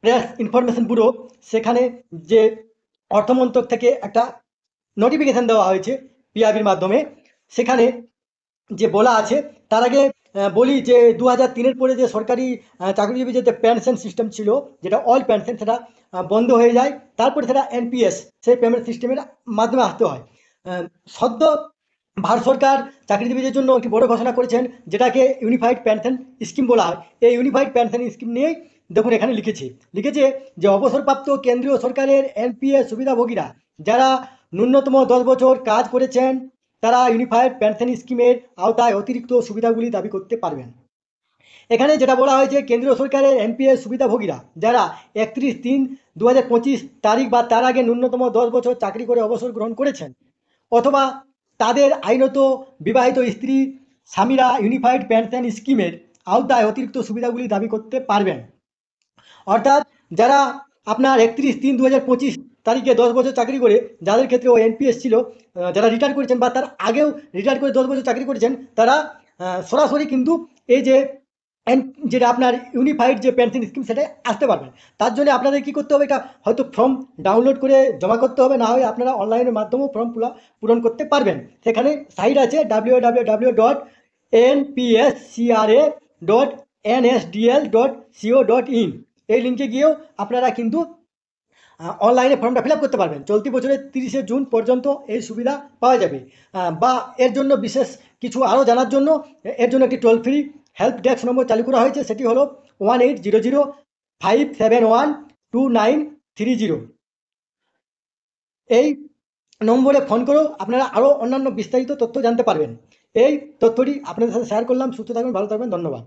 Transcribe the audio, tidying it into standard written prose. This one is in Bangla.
প্রেস ইনফরমেশন ব্যুরো, সেখানে যে অর্থমন্ত্রক থেকে একটা নোটিফিকেশান দেওয়া হয়েছে পিআইবির মাধ্যমে, সেখানে যে বলা আছে, তার আগে বলি যে 2003-এর পরে যে সরকারি চাকরিজীবীদের যে পেনশন সিস্টেম ছিল, যেটা অল পেনশন, সেটা বন্ধ হয়ে যায়। তারপরে সেটা এনপিএস, সেই পেমেন্ট সিস্টেমের মাধ্যমে আসতে হয়। সদ্য ভারত সরকার চাকরিজীবীদের জন্য একটি বড় ঘোষণা করেছেন, যেটাকে ইউনিফাইড পেনশন স্কিম বলা হয়। এই ইউনিফাইড পেনশন স্কিম নিয়েই দেখুন এখানে লিখেছে যে অবসরপ্রাপ্ত কেন্দ্রীয় সরকারের এনপিএস সুবিধাভোগীরা যারা ন্যূনতম 10 বছর কাজ করেছেন, তারা ইউনিফাইড পেনশন স্কিমের আওতায় অতিরিক্ত সুবিধাগুলি দাবি করতে পারবেন। এখানে যেটা বলা হয়েছে, কেন্দ্রীয় সরকারের এনপিএস সুবিধাভোগীরা যারা 31/3/2025 তারিখ বা তার আগে ন্যূনতম 10 বছর চাকরি করে অবসর গ্রহণ করেছেন, অথবা তাদের আইনত বিবাহিত স্ত্রী স্বামীরা ইউনিফাইড পেনশন স্কিমের আওতায় অতিরিক্ত সুবিধাগুলি দাবি করতে পারবেন। অর্থাৎ যারা আপনার 31/3/2025 তারিখে 10 বছর চাকরি করে, যাদের ক্ষেত্রে ও এনপিএস ছিল, যারা রিটায়ার করেছেন বা তার আগেও রিটায়ার করে 10 বছর চাকরি করেছেন, তারা সরাসরি কিন্তু এই যে যেটা আপনার ইউনিফাইড যে পেনশন স্কিম, সেটাই আসতে পারবেন। তার জন্য আপনাদের কী করতে হবে, এটা হয়তো ফর্ম ডাউনলোড করে জমা করতে হবে, না হয় আপনারা অনলাইনের মাধ্যমেও ফর্ম পূরণ করতে পারবেন। সেখানে সাইট আছে www.npscra.nsdl.co.in, এই লিঙ্কে গিয়েও আপনারা কিন্তু অনলাইনে ফর্মটা ফিল আপ করতে পারবেন। চলতি বছরের 30শে জুন পর্যন্ত এই সুবিধা পাওয়া যাবে। বা এর জন্য বিশেষ কিছু আরও জানার জন্য এর জন্য একটি টোল ফ্রি হেল্প ডেস্ক নম্বর চালু করা হয়েছে, সেটি হলো 1800-571-2930। এই নম্বরে ফোন করেও আপনারা আরও অন্যান্য বিস্তারিত তথ্য জানতে পারবেন। এই তথ্যটি আপনাদের সাথে শেয়ার করলাম। সুস্থ থাকবেন, ভালো থাকবেন, ধন্যবাদ।